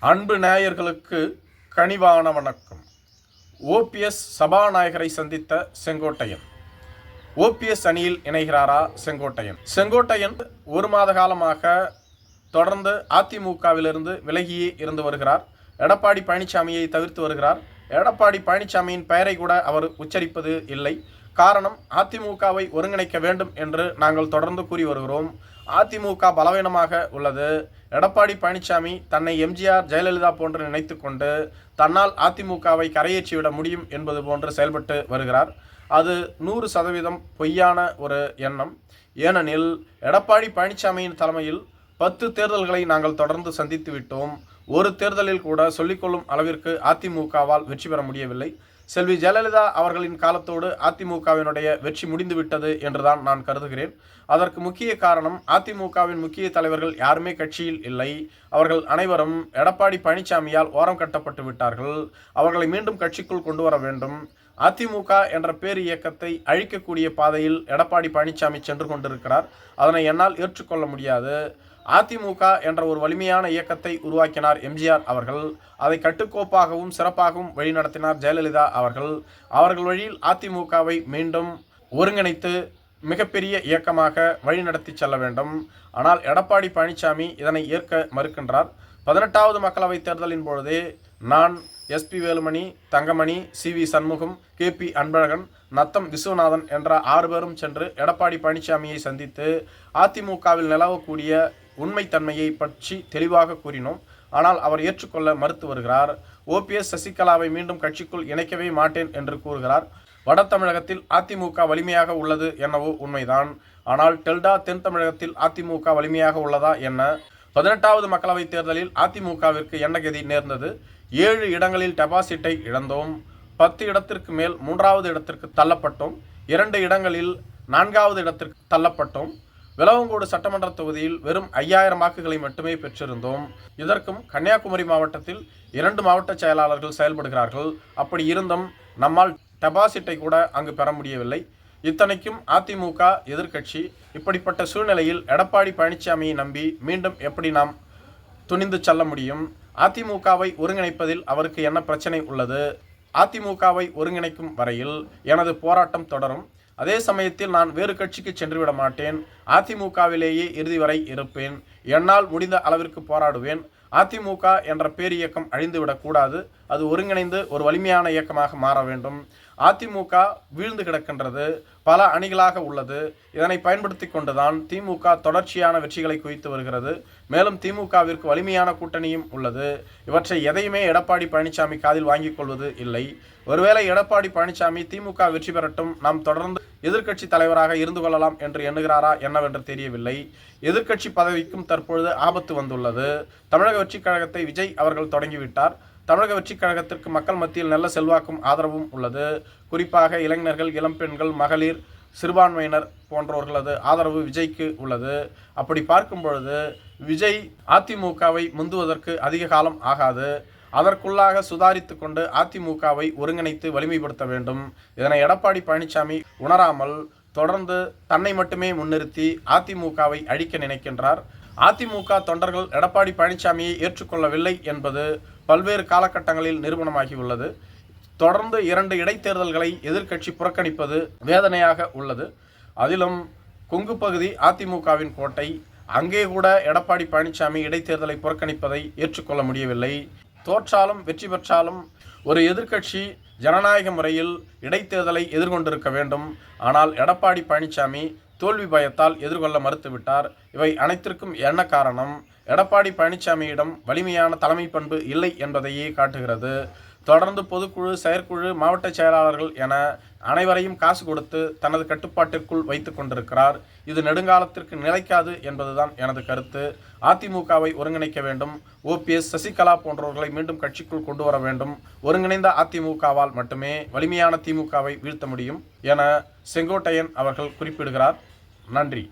அன்பு நேயர்களுக்கு கனிவான வணக்கம். ஓபிஎஸ் சபாநாயகரை சந்தித்த செங்கோட்டையன். ஓபிஎஸ் அணியில் இணைகிறாரா செங்கோட்டையன்? செங்கோட்டையன் ஒரு மாத காலமாக தொடர்ந்து அதிமுகவிலிருந்து விலகியே இருந்து வருகிறார். எடப்பாடி பழனிசாமியை தவிர்த்து வருகிறார். எடப்பாடி பழனிசாமியின் பெயரை கூட அவர் உச்சரிப்பது இல்லை. காரணம், அதிமுகவை ஒருங்கிணைக்க வேண்டும் என்று நாங்கள் தொடர்ந்து கூறி வருகிறோம். அதிமுக பலவீனமாக உள்ளது. எடப்பாடி பழனிசாமி தன்னை எம்ஜிஆர், ஜெயலலிதா போன்று நினைத்து கொண்டு தன்னால் அதிமுகவை கரையேற்றிவிட முடியும் என்பது போன்று செயல்பட்டு வருகிறார். அது 100% பொய்யான ஒரு எண்ணம். ஏனெனில் எடப்பாடி பழனிசாமியின் தலைமையில் 10 தேர்தல்களை நாங்கள் தொடர்ந்து சந்தித்து விட்டோம். ஒரு தேர்தலில் கூட சொல்லிக்கொள்ளும் அளவிற்கு அதிமுகவால் வெற்றி பெற முடியவில்லை. செல்வி ஜெயலலிதா அவர்களின் காலத்தோடு அதிமுகவினுடைய வெற்றி முடிந்துவிட்டது என்றுதான் நான் கருதுகிறேன். அதற்கு முக்கிய காரணம், அதிமுகவின் முக்கிய தலைவர்கள் யாருமே கட்சியில் இல்லை. அவர்கள் அனைவரும் எடப்பாடி பழனிசாமியால் ஓரம் கட்டப்பட்டு விட்டார்கள். அவர்களை மீண்டும் கட்சிக்குள் கொண்டு வர வேண்டும். அதிமுக என்ற பேர் இயக்கத்தை அழிக்கக்கூடிய பாதையில் எடப்பாடி பழனிசாமி சென்று கொண்டிருக்கிறார். அதனை என்னால் ஏற்றுக்கொள்ள முடியாது. அதிமுக என்ற ஒரு வலிமையான இயக்கத்தை உருவாக்கினார் எம்ஜிஆர் அவர்கள். அதை கட்டுக்கோப்பாகவும் சிறப்பாகவும் வழிநடத்தினார் ஜெயலலிதா அவர்கள். அவர்கள் வழியில் அதிமுகவை மீண்டும் ஒருங்கிணைத்து மிகப்பெரிய இயக்கமாக வழிநடத்தி செல்ல வேண்டும். ஆனால் எடப்பாடி பழனிசாமி இதனை ஏற்க மறுக்கின்றார். 18வது மக்களவைத் தேர்தலின் பொழுதே நான், SP Velumani, Thangamani, CV. Shanmugam, KP. Anbazhagan, Natham Viswanathan என்ற 6 பேரும் சென்று எடப்பாடி பழனிசாமியை சந்தித்து அதிமுகவில் நிலவக்கூடிய உண்மைத்தன்மையை பற்றி தெளிவாக கூறினோம். ஆனால் அவர் ஏற்றுக்கொள்ள மறுத்து வருகிறார். ஓபிஎஸ் சசிகலாவை மீண்டும் கட்சிக்குள் இணைக்கவே மாட்டேன் என்று கூறுகிறார். வட தமிழகத்தில் அதிமுக வலிமையாக உள்ளது என்னவோ உண்மைதான். ஆனால் டெல்டா தென் தமிழகத்தில் அதிமுக வலிமையாக உள்ளதா என்ன? 18வது மக்களவைத் தேர்தலில் அதிமுகவிற்கு என்ன கதி நேர்ந்தது? 7 இடங்களில் டெபாசிட்டை இழந்தோம். 10 இடத்திற்கு மேல் 3வது இடத்திற்கு தள்ளப்பட்டோம். 2 இடங்களில் 4வது இடத்திற்கு தள்ளப்பட்டோம். விளவங்கோடு சட்டமன்ற தொகுதியில் வெறும் 5000 வாக்குகளை மட்டுமே பெற்றிருந்தோம். இதற்கும் கன்னியாகுமரி மாவட்டத்தில் 2 மாவட்ட செயலாளர்கள் செயல்படுகிறார்கள். அப்படி இருந்தும் நம்மால் டெபாசிட்டை கூட அங்கு பெற முடியவில்லை. இத்தனைக்கும் அதிமுக எதிர்க்கட்சி. இப்படிப்பட்ட சூழ்நிலையில் எடப்பாடி பழனிசாமியை நம்பி மீண்டும் எப்படி நாம் துணிந்து செல்ல முடியும்? அதிமுகவை ஒருங்கிணைப்பதில் அவருக்கு என்ன பிரச்சனை உள்ளது? அதிமுகவை ஒருங்கிணைக்கும் வரையில் எனது போராட்டம் தொடரும். அதே சமயத்தில் நான் வேறு கட்சிக்கு சென்றுவிட மாட்டேன். அதிமுகவிலேயே இறுதி வரை இருப்பேன். என்னால் முடிந்த அளவிற்கு போராடுவேன். அதிமுக என்ற பேரியக்கம் அழிந்துவிடக்கூடாது. அது ஒருங்கிணைந்து ஒரு வலிமையான இயக்கமாக மாற வேண்டும். அதிமுக வீழ்ந்து கிடக்கின்றது, பல அணிகளாக உள்ளது. இதனை பயன்படுத்தி கொண்டுதான் திமுக தொடர்ச்சியான வெற்றிகளை குவித்து வருகிறது. மேலும் திமுகவிற்கு வலிமையான கூட்டணியும் உள்ளது. இவற்றை எதையுமே எடப்பாடி பழனிசாமி காதில் வாங்கிக் கொள்வது இல்லை. ஒருவேளை எடப்பாடி பழனிசாமி திமுக வெற்றி பெறட்டும், நாம் தொடர்ந்து எதிர்க்கட்சி தலைவராக இருந்து கொள்ளலாம் என்று எண்ணுகிறாரா என்னவென்று தெரியவில்லை. எதிர்க்கட்சி பதவிக்கும் தற்பொழுது ஆபத்து வந்துள்ளது. தமிழக வெற்றிக் கழகத்தை விஜய் அவர்கள் தொடங்கிவிட்டார். தமிழக வெற்றிக் கழகத்திற்கு மக்கள் மத்தியில் நல்ல செல்வாக்கும் ஆதரவும் உள்ளது. குறிப்பாக இளைஞர்கள், இளம்பெண்கள், மகளிர், சிறுபான்மையினர் போன்றவர்களது ஆதரவு விஜய்க்கு உள்ளது. அப்படி பார்க்கும் பொழுது விஜய் அதிமுகவை முந்துவதற்கு அதிக காலம் ஆகாது. அதற்குள்ளாக சுதாரித்து கொண்டு அதிமுகவை ஒருங்கிணைத்து வலிமைப்படுத்த வேண்டும். இதனை எடப்பாடி பழனிசாமி உணராமல் தொடர்ந்து தன்னை மட்டுமே முன்னிறுத்தி அதிமுகவை அழிக்க நினைக்கின்றார். அதிமுக தொண்டர்கள் எடப்பாடி பழனிசாமியை ஏற்றுக்கொள்ளவில்லை என்பது பல்வேறு காலகட்டங்களில் நிரூபணமாகியுள்ளது. தொடர்ந்து 2 இடைத்தேர்தல்களை எதிர்க்கட்சி புறக்கணிப்பது வேதனையாக உள்ளது. அதிலும் கொங்கு பகுதி அதிமுகவின் கோட்டை. அங்கே கூட எடப்பாடி பழனிசாமி இடைத்தேர்தலை புறக்கணிப்பதை ஏற்றுக்கொள்ள முடியவில்லை. தோற்றாலும் வெற்றி பெற்றாலும் ஒரு எதிர்க்கட்சி ஜனநாயக முறையில் இடைத்தேர்தலை எதிர்கொண்டிருக்க வேண்டும். ஆனால் எடப்பாடி பழனிசாமி தோல்வி பயத்தால் எதிர்கொள்ள மறுத்துவிட்டார். இவை அனைத்திற்கும் என்ன காரணம்? எடப்பாடி பழனிசாமியிடம் வலிமையான தலைமை பண்பு இல்லை என்பதையே காட்டுகிறது. தொடர்ந்து பொதுக்குழு, செயற்குழு, மாவட்ட செயலாளர்கள் என அனைவரையும் காசு கொடுத்து தனது கட்டுப்பாட்டிற்குள் வைத்து கொண்டிருக்கிறார். இது நெடுங்காலத்திற்கு நிலைக்காது என்பதுதான் எனது கருத்து. அதிமுகவை ஒருங்கிணைக்க வேண்டும். ஓபிஎஸ், சசிகலா போன்றவர்களை மீண்டும் கட்சிக்குள் கொண்டு வர வேண்டும். ஒருங்கிணைந்த அதிமுகவால் மட்டுமே வலிமையான திமுகவை வீழ்த்த முடியும் என செங்கோட்டையன் அவர்கள் குறிப்பிடுகிறார். நன்றி.